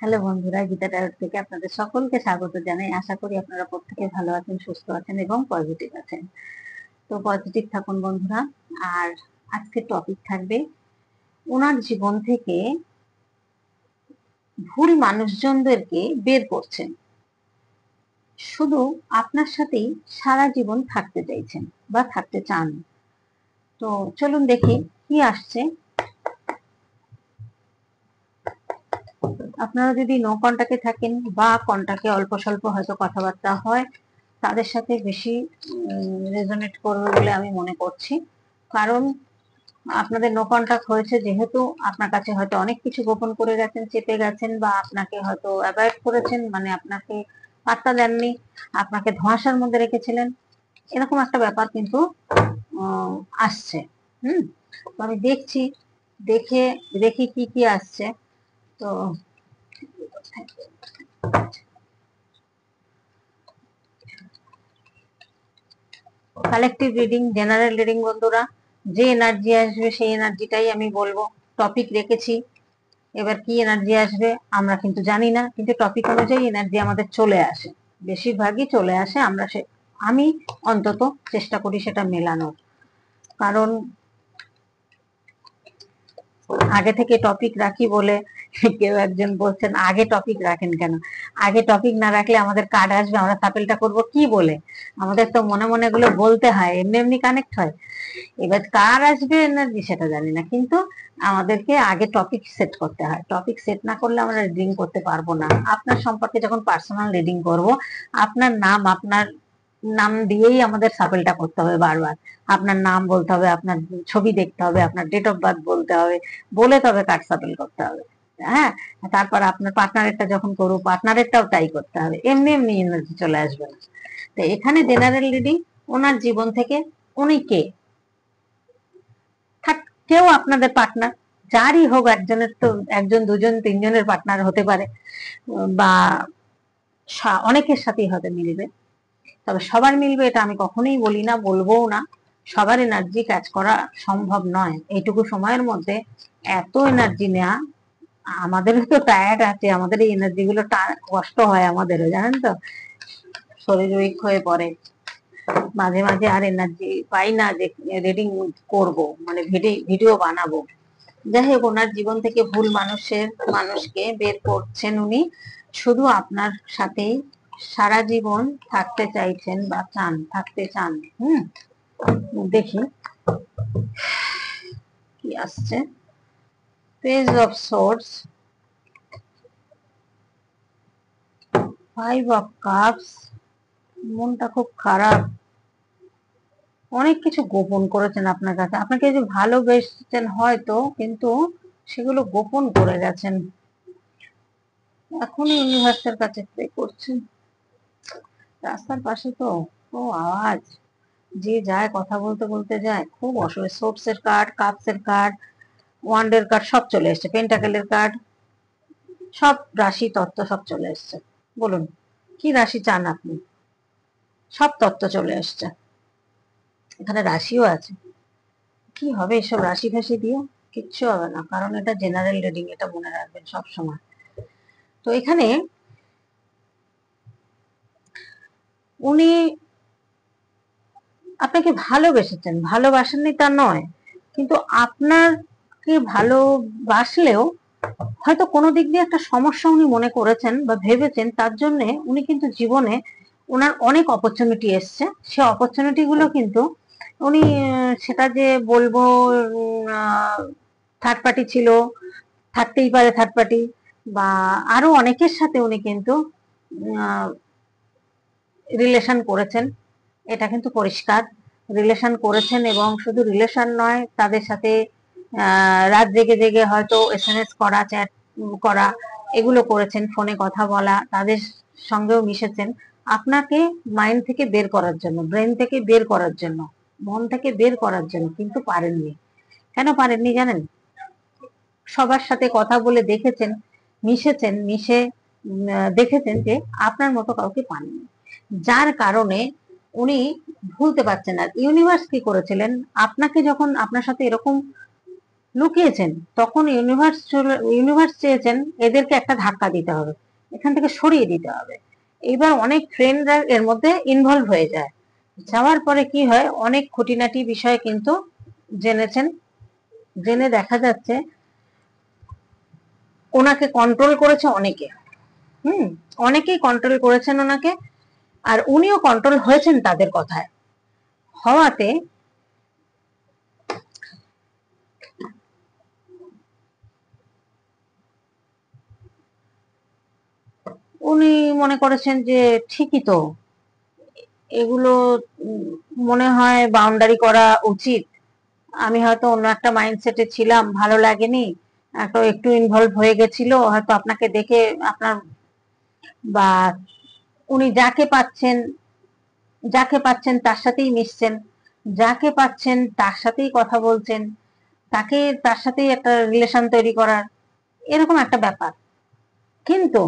Hello বন্ধুরা, Gita tarot থেকে আপনাদের সকলকে স্বাগত জানাই। আশা করি আপনারা প্রত্যেকে ভালো আছেন, সুস্থ আছেন এবং পজিটিভ আছেন। তো পজিটিভ থাকুন বন্ধুরা। আর আজকে টপিক থাকবে, ওনার জীবন থেকে ভুল মানুষজনদেরকে বের করছেন, শুধু আপনার সাথেই সারা জীবন থাকতে চাইছেন বা থাকতে চান। তো চলুন দেখি কি আসছে। আপনারা যদি নো কন্টাক্টে থাকেন বা কন্টাক্টে অল্প স্বল্প হয়তো কথাবার্তা হয়, তাদের সাথে বেশি রেজোনেট করবে বলে আমি মনে করছি। কারণ আপনাদের নো কন্টাক্ট হয়েছে যেহেতু আপনার কাছে হয়তো অনেক কিছু গোপন করে গেছেন, চেপে গেছেন, বা আপনাকে হয়তো অ্যাভয়েড করেছেন, মানে আপনাকে পাত্তা দেননি, আপনাকে ধোঁয়াশার মধ্যে রেখেছিলেন, এরকম একটা ব্যাপার কিন্তু আসছে। তো আমি দেখছি, দেখি কি কি আসছে। তো কালেকটিভ রিডিং, জেনারেল রিডিং বন্ধুরা, যে এনার্জি আসবে সেই এনার্জিটাই আমি বলবো। টপিক রেখেছি, এবার কি এনার্জি আসবে আমরা কিন্তু জানি না, কিন্তু টপিক অনুযায়ী এনার্জি আমাদের চলে আসে, বেশিরভাগই চলে আসে। আমি অন্তত চেষ্টা করি সেটা মেলানোর। কারণ আগে থেকে টপিক রাখি বলে কেউ একজন বলছেন আগে টপিক রাখেন কেন। আগে টপিক না রাখলে আমাদের কার্ড আসবে, আমরা সাপেলটা করব কি বলে? আমাদের তো মনে মনে গুলো বলতে হয়, এমনি এমনি কানেক্ট হয়। এবার কার আসবে এনার্জি সেটা জানি না, কিন্তু আমাদেরকে আগে টপিক সেট করতে হয়। টপিক সেট না করলে আমরা রিডিং করতে পারবো না। আপনার সম্পর্কে যখন পার্সোনাল রিডিং করব, আপনার নাম দিয়েই আমাদের সাপেলটা করতে হবে বারবার। আপনার নাম বলতে হবে, আপনার ছবি দেখতে হবে, আপনার ডেট অফ বার্থ বলতে হবে, বলে তবে কার্ড সাপেল করতে হবে। হ্যাঁ, তারপর আপনার পার্টনারেরটা যখন করবো, পার্টনারেরটাও তাই করতে হবে। এমনি এমনি এনার্জি চলে আসবে না। তো এখানে জেনারেল রিডিং, ওনার জীবন থেকে উনি কে, কেউ আপনাদের পার্টনার, যারই হোক, একজনের তো একজন দুজন তিনজনের পার্টনার হতে পারে, বা অনেকের সাথেই হয়তো মিলবে। তবে সবার মিলবে এটা আমি কখনোই বলি না, বলবোও না। সবার এনার্জি ক্যাচ করা সম্ভব নয় এইটুকু সময়ের মধ্যে। এত এনার্জি নেওয়া, আমাদেরও তো টায়ার্ড আছে, আমাদের এই এনার্জি গুলো কষ্ট হয় আমাদেরও, জানেন তো, শরীর উইক হয়ে পড়ে মাঝে মাঝে, আর এনার্জি পাই না যে রিডিং করব, মানে ভিডিও বানাবো। যাই হোক, ওনার জীবন থেকে ভুল মানুষকে বের করছেন উনি, শুধু আপনার সাথেই সারা জীবন থাকতে চাইছেন বা থাকতে চান। দেখি কি আসছে। Page of swords, five of cups, মনটা খুব খারাপ, অনেক কিছু গোপন করেছেন আপনার কাছে, আপনাকে যে ভালোবেসেছেন হয়তো, কিন্তু সেগুলো গোপন করে গেছেন। এখনই ইউনিভার্সের কাছে প্রে করছেন। রাস্তার পাশে তো ও আওয়াজ, যে যায় কথা বলতে বলতে যায়, খুব অসুবিধা। সোর্সের কার্ড, কাপসের কার্ড, ওয়ান্ডের কার্ড সব চলে এসছে, পেন্টাকেলের কার্ড, সব রাশি তত্ত্ব সব চলে এসছে। বলুন কি রাশি চান আপনি? সব তত্ত্ব চলে এসছে, এখানে রাশিও আছে। কি হবে এসব রাশি ফাশি দিয়ে? কিচ্ছু হবে না, কারণ এটা জেনারেল রিডিং, এটা মনে রাখবেন সব সময়। তো এখানে উনি আপনাকে ভালোবেসেছেন, ভালোবাসেননি তা নয়, কিন্তু আপনাকে ভালোবাসলেও হয়তো কোনো দিক দিয়ে একটা সমস্যা উনি মনে করেছেন বা ভেবেছেন, তার জন্য উনি কিন্তু জীবনে ওনার অনেক অপরচুনিটি এসছে। সে অপরচুনিটি গুলো কিন্তু উনি, সেটা যে বলবো থার্ড পার্টি ছিল, থাকতেই পারে থার্ড পার্টি, বা আরো অনেকের সাথে উনি কিন্তু রিলেশন করেছেন, এটা কিন্তু পরিষ্কার। রিলেশন করেছেন, এবং শুধু রিলেশন নয়, তাদের সাথে রাত জেগে জেগে হয়তো এসএমএস করা, চ্যাট করা, এগুলো করেছেন, ফোনে কথা বলা, তাদের সঙ্গেও মিশেছেন আপনাকে মাইন্ড থেকে বের করার জন্য, ব্রেন থেকে বের করার জন্য, মন থেকে বের করার জন্য, কিন্তু পারেননি। কেন পারেননি জানেন? সবার সাথে কথা বলে দেখেছেন, মিশে দেখেছেন যে আপনার মতো কাউকে পাননি, যার কারণে উনি ভুলতে পারছেন না। ইউনিভার্স কি করেছিলেন, আপনাকে যখন আপনার সাথে এরকম লুকিয়েছেন, তখন ইউনিভার্স চেয়েছেন এদেরকে একটা ধাক্কা দিতে হবে, এখান থেকে সরিয়ে দিতে হবে। এবার অনেক ফ্রেন্ডরা এর মধ্যে ইনভলভ হয়ে যায়, যাওয়ার পরে কি হয়, অনেক খুঁটিনাটি বিষয় কিন্তু জেনেছেন, জেনে দেখা যাচ্ছে ওনাকে কন্ট্রোল করেছে অনেকে। অনেকেই কন্ট্রোল করেছেন ওনাকে, আর উনিও কন্ট্রোল হয়েছেন তাদের কথায়। হওয়াতে উনি মনে করেছেন যে ঠিকই তো, এগুলো মনে হয় বাউন্ডারি করা উচিত। আমি হয়তো অন্য একটা মাইন্ডসেটে ছিলাম, ভালো লাগেনি, একটু ইনভলভ হয়ে গেছিল হয়তো আপনাকে দেখে, আপনার বা উনি যাকে পাচ্ছেন তার সাথেই মিশছেন, যাকে পাচ্ছেন তার সাথেই কথা বলছেন, তার সাথেই একটা রিলেশন তৈরি করার, এরকম একটা ব্যাপার। কিন্তু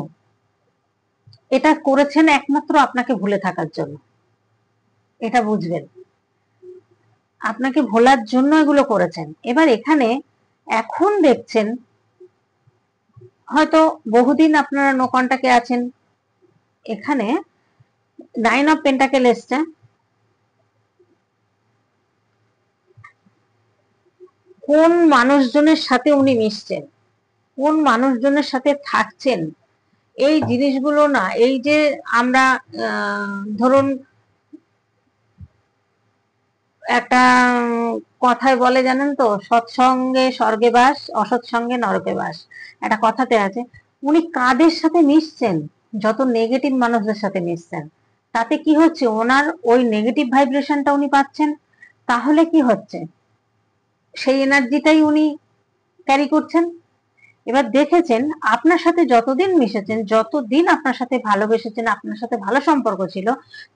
এটা করেছেন একমাত্র আপনাকে ভুলে থাকার জন্য, এটা বুঝবেন, আপনাকে ভোলার জন্য এগুলো করেছেন। এবার এখানে এখন দেখছেন হয়তো বহুদিন আপনারা নো কন্টাক্টে আছেন, এখানে 9 অফ পেন্টাকেল এসছে, কোন মানুষজনের সাথে উনি মিশছেন, কোন মানুষজনের সাথে থাকছেন, এই জিনিসগুলো না, এই যে আমরা ধরুন একটা কথায় বলে জানেন তো, সৎসঙ্গে স্বর্গে বাস, অসৎসঙ্গে নরকে বাস, একটা কথাতে আছে। উনি কাদের সাথে মিশছেন, যত নেগেটিভ মানুষদের সাথে মিশছেন, তাতে কি হচ্ছে, ওনার ওই নেগেটিভ ভাইব্রেশনটা উনি পাচ্ছেন। তাহলে কি হচ্ছে, সেই এনার্জিটাই উনি ক্যারি করছেন। এবার দেখেছেন আপনার সাথে যতদিন মিশেছেন, যতদিন আপনার সাথে ভালোবেসেছেন, আপনার সাথে ভালো সম্পর্ক ছিল,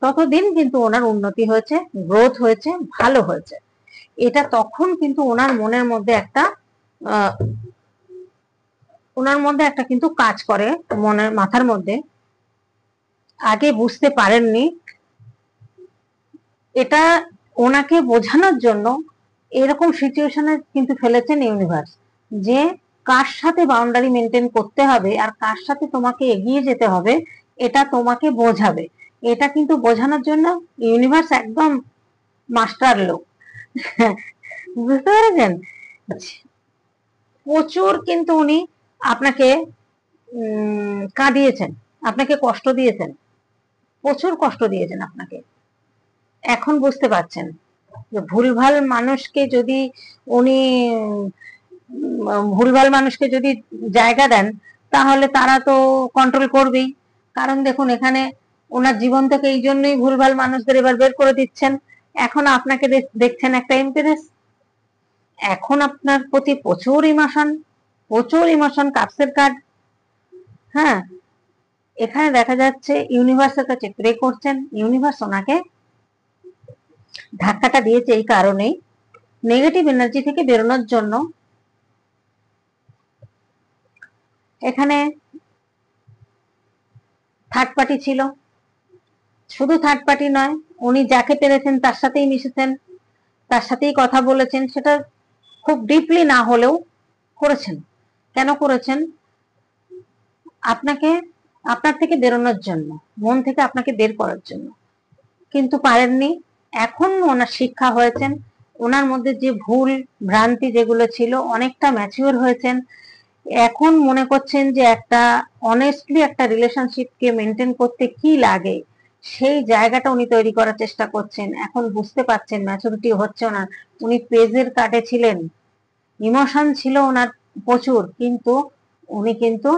ততদিন কিন্তু ওনার উন্নতি হয়েছে, গ্রোথ হয়েছে, ভালো হয়েছে। এটা তখন কিন্তু ওনার মধ্যে একটা কিন্তু কাজ করে, মনের মাথার মধ্যে, আগে বুঝতে পারেননি। এটা ওনাকে বোঝানোর জন্য এরকম সিচুয়েশনে কিন্তু ফেলেছেন ইউনিভার্স, যে কার সাথে বাউন্ডারি মেনটেন করতে হবে আর কার সাথে তোমাকে এগিয়ে যেতে হবে, এটা তোমাকে বোঝাবে। এটা কিন্তু বোঝানোর জন্য ইউনিভার্স একদম মাস্টার লোক। বুঝতে পেরেছেন, প্রচুর কিন্তু উনি আপনাকে কাঁদিয়েছেন, আপনাকে কষ্ট দিয়েছেন, প্রচুর কষ্ট দিয়েছেন আপনাকে। এখন বুঝতে পারছেন যে উনি ভুলভাল মানুষকে যদি জায়গা দেন, তাহলে তারা তো কন্ট্রোল করবেই। কারণ দেখুন এখানে ওনার জীবন থেকে এই জন্যই ভুলভাল মানুষদের এবার বের করে দিচ্ছেন। এখন আপনাকে দেখছেন একটা এমপ্রেস, এখন আপনার প্রতি প্রচুর ইমোশন, কাপসের কার্ড। হ্যাঁ, এখানে দেখা যাচ্ছে ইউনিভার্সের কাছে প্রে করছেন, ইউনিভার্স ওনাকে ধাক্কাটা দিয়েছে এই কারণেই, নেগেটিভ এনার্জি থেকে বেরোনোর জন্য। এখানে থার্ড পার্টি ছিল, শুধু থার্ড পার্টি নয়, উনি যাকে পেরেছেন তার সাথেই মিশেছেন, তার সাথেই কথা বলেছেন, সেটা খুব ডিপলি না হলেও করেছেন। কেন করেছেন, আপনার থেকে বেরোনোর জন্য, মন থেকে আপনাকে বের করার জন্য, কিন্তু পারেননি। এখন ওনার শিক্ষা হয়েছেন, ওনার মধ্যে যে ভুল ভ্রান্তি যেগুলো ছিল, অনেকটা ম্যাচিওর হয়েছেন। এখন মনে করছেন যে একটা অনেস্টলি একটা রিলেশনশিপকে মেনটেন করতে কি লাগে, সেই জায়গাটা উনি তৈরি করার চেষ্টা করছেন। এখন বুঝতে পারছেন, ম্যাচুরিটি হচ্ছে ওনার। উনি পেজের কাটে ছিলেন, ইমোশন ছিল ওনার প্রচুর, কিন্তু উনি কিন্তু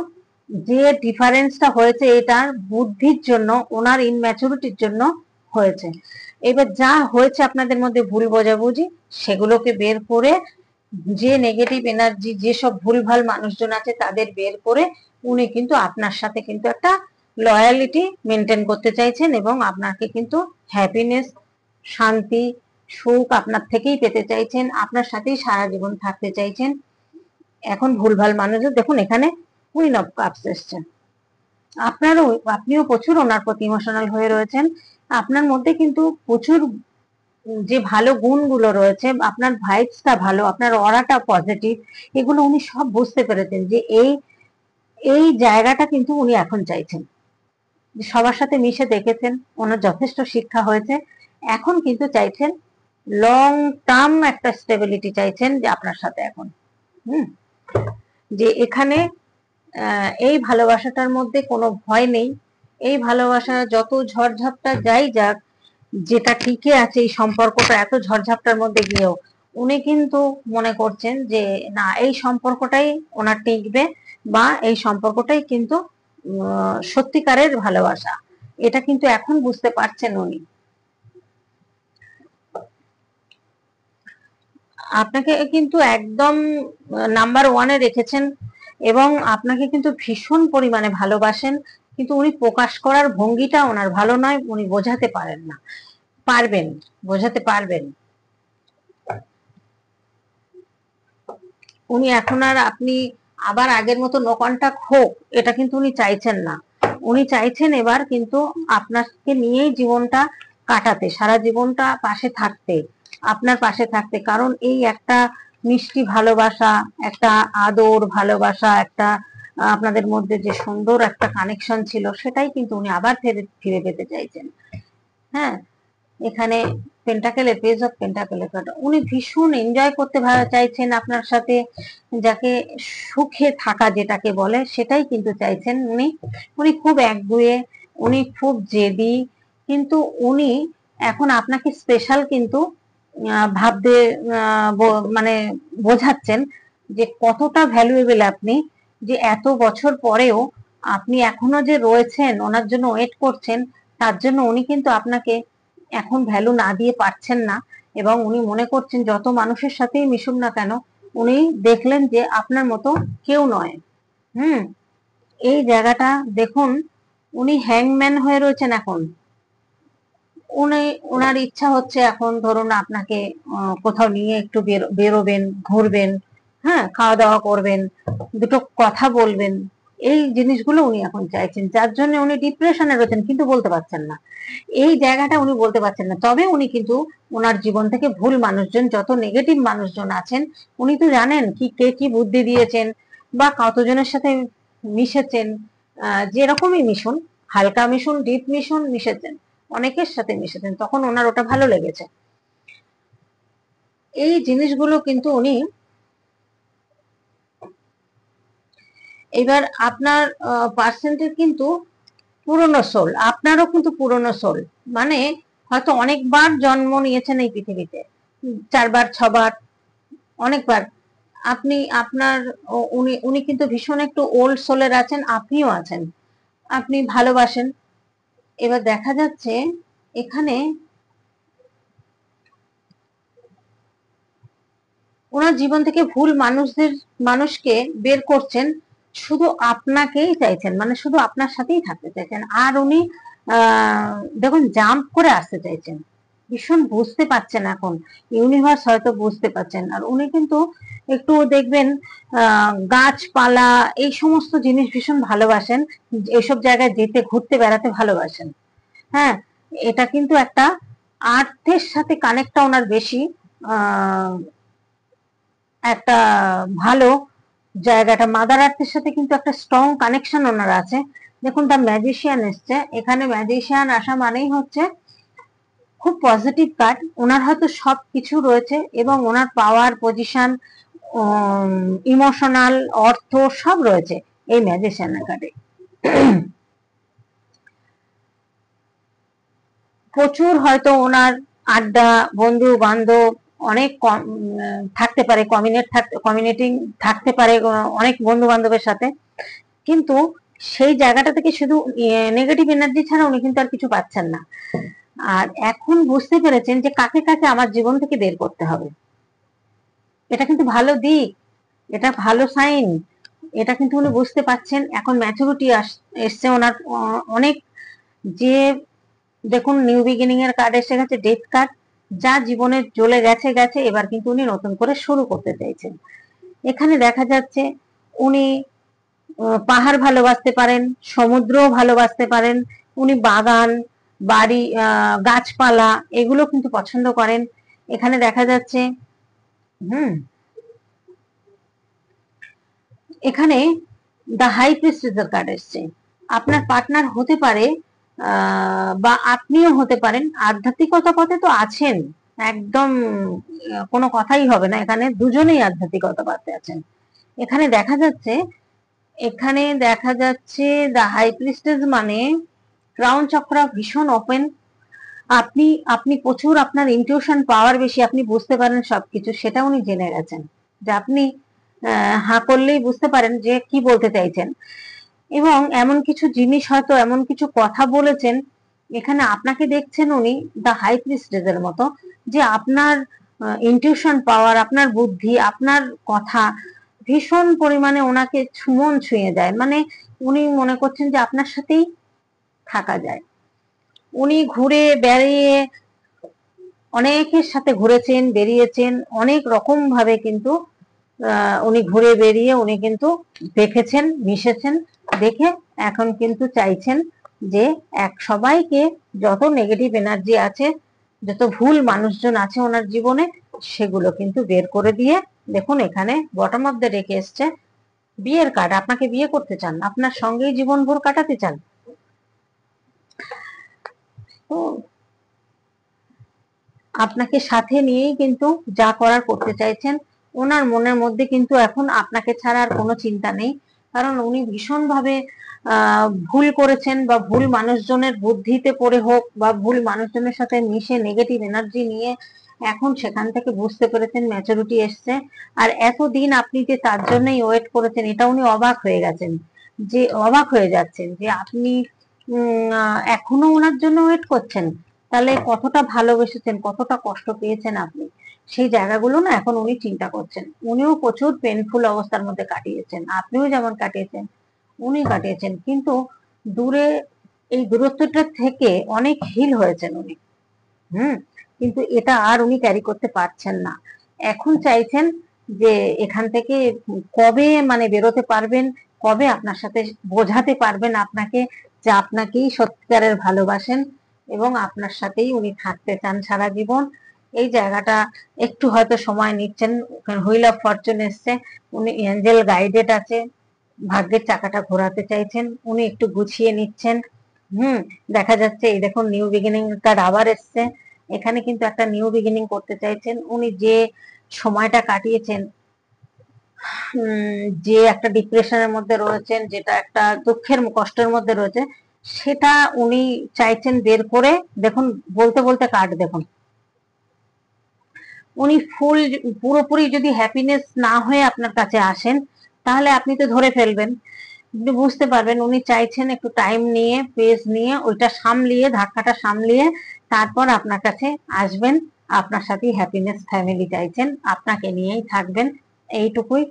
যে ডিফারেন্সটা হয়েছে, এটার বুদ্ধির জন্য, ওনার ইনম্যাচুরিটির জন্য হয়েছে। এবার যা হয়েছে আপনাদের মধ্যে ভুল বোঝাবুঝি, সেগুলোকে বের করে, যে নেগেটিভ এনার্জি, যেসব ভুলভাল মানুষজন আছে তাদের বের করে, উনি কিন্তু আপনার সাথে কিন্তু একটা লয়ালিটি মেনটেন করতে চাইছেন, এবং আপনাকে কিন্তু হ্যাপিনেস, শান্তি, সুখ আপনার থেকেই পেতে চাইছেন, আপনার সাথেই সারা জীবন থাকতে চাইছেন। এখন ভুলভাল মানুষজন দেখুন, এখানে কুইন অফ কাপস এসছেন, আপনিও প্রচুর ওনার প্রতি ইমোশনাল হয়ে রয়েছেন। আপনার মধ্যে কিন্তু প্রচুর যে ভালো গুণগুলো রয়েছে, আপনার ভাইবসটা ভালো, আপনার অরাটা পজিটিভ, এগুলো উনি সব বুঝতে পেরেছেন যে এই এই জায়গাটা কিন্তু উনি এখন চাইছেন। সবার সাথে মিশে দেখেছেন, ওনার যথেষ্ট শিক্ষা হয়েছে, এখন কিন্তু চাইছেন লং টার্ম একটা স্টেবিলিটি চাইছেন যে আপনার সাথে এখন। যে এখানে এই ভালোবাসাটার মধ্যে কোনো ভয় নেই, এই ভালোবাসা যত ঝড়ঝাপটা যাই যাক, যেটা টিকে আছে এই সম্পর্কটা এত ঝড়ঝাপটার মধ্যে গিয়েও উনি কিন্তু মনে করছেন যে না, এই সম্পর্কটাই ওনার টিকবে, বা এই সম্পর্কটাই কিন্তু সত্যিকারের ভালোবাসা, এটা কিন্তু এখন বুঝতে পারছেন উনি। আপনাকে কিন্তু একদম নাম্বার ওয়ানে রেখেছেন এবং আপনাকে কিন্তু ভীষণ পরিমাণে ভালোবাসেন, কিন্তু উনি প্রকাশ করার ভঙ্গিটা ওনার ভালো নয়, উনি বোঝাতে পারেন না, পারবেন, বোঝাতে পারবেন। উনি এখন আর আপনি আবার আগের মতো নো কন্টাক্ট হোক এটা কিন্তু উনি চাইছেন না। উনি চাইছেন এবার কিন্তু আপনাকে নিয়েই জীবনটা কাটাতে, সারা জীবনটা পাশে থাকতে, আপনার পাশে থাকতে। কারণ এই একটা মিষ্টি ভালোবাসা, একটা আদর ভালোবাসা, একটা আপনাদের মধ্যে যে সুন্দর একটা কানেকশন ছিল, সেটাই কিন্তু উনি আবার ফিরে পেতে চাইছেন। হ্যাঁ, এখানে পেন্টাকেলের পেজ অফ পেন্টাকেলের কার্ড, উনি ভীষণ এনজয় করতে চাইছেন আপনার সাথে, যাকে সুখে থাকা যেটাকে বলে সেটাই কিন্তু চাইছেন উনি। উনি খুব একগুঁয়ে, উনি খুব জেদি, কিন্তু উনি এখন আপনাকে স্পেশাল কিন্তু ভাবতে মানে বোঝাচ্ছেন যে কতটা ভ্যালুয়েবল আপনি, যে এত বছর পরেও আপনি এখনো যে রয়েছেন ওনার জন্য ওয়েট করছেন, তার জন্য উনি কিন্তু আপনাকে এখন ভ্যালু না দিয়ে পারছেন না। এবং উনি মনে করছেন যত মানুষের সাথেই মিশুক না কেন, উনি দেখলেন যে আপনার মতো কেউ নয়। এই জায়গাটা দেখুন, উনি হ্যাংম্যান হয়ে রয়েছেন এখন। উনি, ওনার ইচ্ছা হচ্ছে এখন ধরুন আপনাকে কোথাও নিয়ে একটু বেরোবেন, ঘুরবেন, হ্যাঁ, খাওয়া দাওয়া করবেন, দুটো কথা বলবেন, এই জিনিসগুলো উনি এখন চাইছেন, যার জন্য উনি ডিপ্রেশনে রয়েছেন কিন্তু বলতে পারছেন না। এই জায়গাটা উনি বলতে পারছেন না, তবে উনি কিন্তু ওনার জীবন থেকে ভুল মানুষজন, যত নেগেটিভ মানুষজন আছেন, উনি তো জানেন কি কে কি বুদ্ধি দিয়েছেন বা কতজনের সাথে মিশেছেন। যেরকমই মিশুন, হালকা মিশুন, ডিপ মিশুন, মিশেছেন, অনেকের সাথে মিশেছেন, তখন ওনার ওটা ভালো লেগেছে। এই জিনিসগুলো কিন্তু উনি এবার আপনার পার্সেন্টের কিন্তু পুরনো সোল, আপনারও কিন্তু পুরনো সোল, মানে হয়তো অনেকবার জন্ম নিয়েছেন এই পৃথিবীতে, 4বার 6বার, অনেকবার। আপনি আপনার উনি উনি কিন্তু ভীষণ একটু ওল্ড সোলের আছেন, আপনিও আছেন, আপনি ভালোবাসেন। এবার দেখা যাচ্ছে এখানে ওনার জীবন থেকে ভুল মানুষকে বের করছেন, শুধু আপনাকেই চাইছেন, মানে শুধু আপনার সাথেই থাকতে চাইছেন। আর উনি দেখুন জাম্প করে আসতে চাইছেন, ভীষণ বুঝতে পারছেন এখন, ইউনিভার্স হয়তো বুঝতে পারছেন। আর উনি কিন্তু একটু দেখবেন গাছপালা এই সমস্ত জিনিস ভীষণ ভালোবাসেন, এসব জায়গায় যেতে, ঘুরতে বেড়াতে ভালোবাসেন। হ্যাঁ, এটা কিন্তু একটা আর্থের সাথে কানেক্টটা ওনার বেশি, একটা ভালো জায়গাটা মাদার আর্থের সাথে কিন্তু একটা স্ট্রং কানেকশন ওনার আছে। দেখুন দ্য ম্যাজিশিয়ান এসছে এখানে, ম্যাজিশিয়ান আসা মানেই হচ্ছে খুব পজিটিভ কার্ড। ওনার হয়তো সব কিছু রয়েছে এবং ওনার পাওয়ার, পজিশন, ইমোশনাল, অর্থ সব রয়েছে এই ম্যাজিশিয়ান কার্ডে। প্রচুর হয়তো ওনার আড্ডা, বন্ধু বান্ধব অনেক থাকতে পারে, কমিউনিটিং থাকতে পারে অনেক বন্ধু বান্ধবের সাথে, কিন্তু সেই জায়গাটা থেকে শুধু নেগেটিভ এনার্জি ছাড়া উনি কিন্তু আর কিছু পাচ্ছেন না। আর এখন বুঝতে পেরেছেন যে কাকে কাকে আমার জীবন থেকে বের করতে হবে। এটা কিন্তু ভালো দিক, এটা ভালো সাইন, এটা কিন্তু উনি বুঝতে পারছেন। এখন ম্যাচুরিটি এসছে ওনার অনেক, যে দেখুন নিউ বিগিনিং এর কার্ড এসে গেছে, ডেথ কার্ড, যা জীবনে চলে গেছে গেছে, এবার কিন্তু উনি নতুন করে শুরু করতে চাইছেন। এখানে দেখা যাচ্ছে উনি পাহাড় ভালোবাসতে পারেন, সমুদ্রও ভালোবাসতে পারেন, উনি বাগান, বাড়ি, গাছপালা এগুলো কিন্তু পছন্দ করেন। এখানে দেখা যাচ্ছে এখানে দ্য হাই প্রিস্টেসের কার্ড এসছে। আপনার পার্টনার হতে পারে বা আপনিও হতে পারেন, আধ্যাত্মিকতা পথে তো আছেন, একদম কোনো কথাই হবে না, এখানে দুজনেই আধ্যাত্মিকতা পথে আছেন। এখানে দেখা যাচ্ছে দ্য হাই প্রিস্টেস মানে ক্রাউন চক্র ভীষণ ওপেন। আপনি প্রচুর, আপনার ইনটিউশন পাওয়ার বেশি, আপনি বুঝতে পারেন সবকিছু, সেটা উনি জেনে গেছেন যে আপনি হাঁ করলেই বুঝতে পারেন যে কি বলতে চাইছেন। এবং এমন কিছু জিনিস, হয়তো এমন কিছু কথা বলেছেন, এখানে আপনাকে দেখছেন উনি দ্য হাই প্রিস্টেসের মতো, যে আপনার ইনটিউশন পাওয়ার, আপনার বুদ্ধি, আপনার কথা ভীষণ পরিমাণে ওনাকে মন ছুঁয়ে যায়। মানে উনি মনে করছেন যে আপনার সাথেই থাকা যায়। উনি ঘুরে বেড়িয়ে অনেকের সাথে ঘুরেছেন, বেরিয়েছেন, অনেক রকম ভাবে কিন্তু উনি ঘুরে বেরিয়ে উনি কিন্তু দেখেছেন, মিশেছেন, দেখে এখন কিন্তু চাইছেন যে সবাইকে, যত নেগেটিভ এনার্জি আছে, যত ভুল মানুষজন আছে ওনার জীবনে, সেগুলো কিন্তু বের করে দিয়ে, দেখুন এখানে বটম অফ দ্য ডেকে এসছে বিয়ের কার্ড। আপনাকে বিয়ে করতে চান, আপনার সঙ্গেই জীবনভর কাটাতে চান। তো আপনাকে সাথে নিয়েই কিন্তু যা করার করতে চাইছেন। ওনার মনের মধ্যে কিন্তু এখন আপনাকে ছাড়া আর কোনো চিন্তা নেই, কারণ উনি ভীষণভাবে ভুল করেছেন, বা ভুল মানুষজনের বুদ্ধিতে পড়ে হোক, বা ভুল মানুষজনের সাথে মিশে নেগেটিভ এনার্জি নিয়ে এখন সেখান থেকে বুঝতে পেরেছেন, ম্যাচুরিটি এসছে। আর এতদিন আপনি যে তার জন্যই ওয়েট করেছেন, এটা উনি অবাক হয়ে গেছেন, যে অবাক হয়ে যাচ্ছেন যে আপনি এখনো ওনার জন্য ওয়েট করছেন। তাহলে কতটা ভালোবেসেছেন, কতটা কষ্ট পেয়েছেন আপনি, সেই জায়গাগুলো না এখন উনি চিন্তা করছেন। উনিও প্রচুর পেনফুল অবস্থার মধ্যে কাটিয়েছেন, আপনিও যেমন কাটিয়েছেন উনি কাটিয়েছেন, কিন্তু দূরে, এই দূরত্বটা থেকে অনেক হিল হয়েছেন উনি। কিন্তু এটা আর উনি ক্যারি করতে পারছেন না। এখন চাইছেন যে এখান থেকে কবে মানে বেরোতে পারবেন, কবে আপনার সাথে বোঝাতে পারবেন আপনাকে যে আপনাকেই সত্যিকারের ভালোবাসেন এবং আপনার সাথেই উনি থাকতে চান সারা জীবন। এই জায়গাটা একটু হয়তো সময় নিচ্ছেন। হুইল অফ ফরচুন এসছে, উনি এঞ্জেল গাইডেড আছে, ভাগ্যের চাকাটা ঘোরাতে চাইছেন, উনি একটু গুছিয়ে নিচ্ছেন। দেখা যাচ্ছে এই দেখুন নিউ বিগিনিং কার্ড আবার এসছে। এখানে কিন্তু একটা নিউ বিগিনিং করতে চাইছেন উনি। যে সময়টা কাটিয়েছেন, যে একটা ডিপ্রেশনের মধ্যে রয়েছেন, যেটা একটা দুঃখের কষ্টের মধ্যে রয়েছে, সেটা উনি চাইছেন বের করে। দেখুন বলতে বলতে কার্ড দেখুন, উনি পুরোপুরি যদি হ্যাপিনেস না হয়ে আপনার কাছে আসেন, তাহলে আপনি তো ধরে ফেলবেন, আপনি বুঝতে পারবেন। উনি চাইছেন একটু টাইম নিয়ে, পেস নিয়ে, ওইটা সামলিয়ে, ধাক্কাটা সামলিয়ে তারপর আপনার কাছে আসবেন। আপনার সাথে হ্যাপিনেস ফ্যামিলি চাইছেন, আপনাকে নিয়েই থাকবেন, এইটুকুই।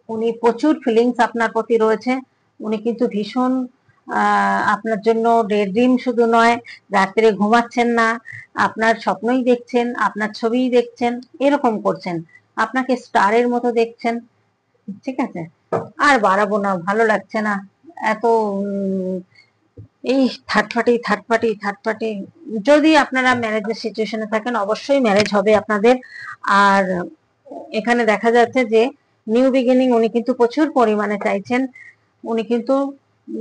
উনি প্রচুর ফিলিংস আপনার প্রতি রয়েছে। উনি কিন্তু ভীষণ আপনার জন্য ডে ড্রিম শুধু নয়, রাত্রে ঘুমাচ্ছেন না, আপনার স্বপ্নই দেখছেন, আপনার ছবিই দেখছেন, এরকম করছেন, আপনাকে স্টারের মতো দেখছেন। ঠিক আছে, আর বাড়াবো না, ভালো লাগছে না এত এই থার্ড পার্টি। যদি আপনারা ম্যারেজের সিচুয়েশনে থাকেন, অবশ্যই ম্যারেজ হবে আপনাদের। আর এখানে দেখা যাচ্ছে যে নিউ বিগিনিং উনি কিন্তু প্রচুর পরিমাণে চাইছেন, উনি কিন্তু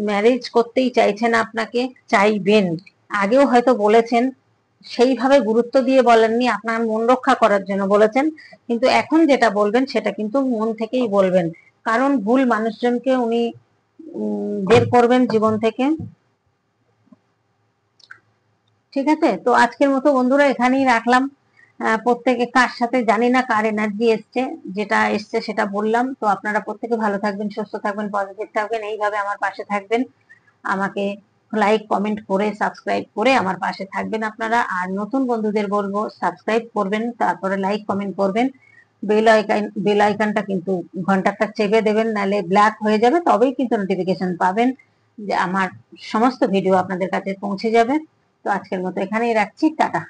ম্যারেজ করতেই চাইছেন, আপনাকে চাইবেন। আগেও হয়তো বলেছেন, সেইভাবে গুরুত্ব দিয়ে বলেননি, আপনার মন রক্ষা করার জন্য বলেছেন, কিন্তু এখন যেটা বলবেন সেটা কিন্তু মন থেকেই বলবেন, কারণ ভুল মানুষজনকে উনি বের করবেন জীবন থেকে। ঠিক আছে, তো আজকের মতো বন্ধুরা এখানেই রাখলাম। প্রত্যেকে কার সাথে জানি না কার এনার্জি এসছে, যেটা এসছে সেটা বললাম। তো আপনারা প্রত্যেকে ভালো থাকবেন, সুস্থ থাকবেন, পজিটিভ থাকবেন, এইভাবে আমার পাশে থাকবেন। আমাকে লাইক কমেন্ট করে সাবস্ক্রাইব করে আমার পাশে থাকবেন আপনারা। আর নতুন বন্ধুদের বলবো সাবস্ক্রাইব করবেন, তারপরে লাইক কমেন্ট করবেন, বেল আইকনটা কিন্তু ঘন্টাটা চেপে দেবেন, নাহলে ব্ল্যাক হয়ে যাবে, তবেই কিন্তু নোটিফিকেশন পাবেন যে আমার সমস্ত ভিডিও আপনাদের কাছে পৌঁছে যাবে। তো আজকের মতো এখানেই রাখছি, টাটা।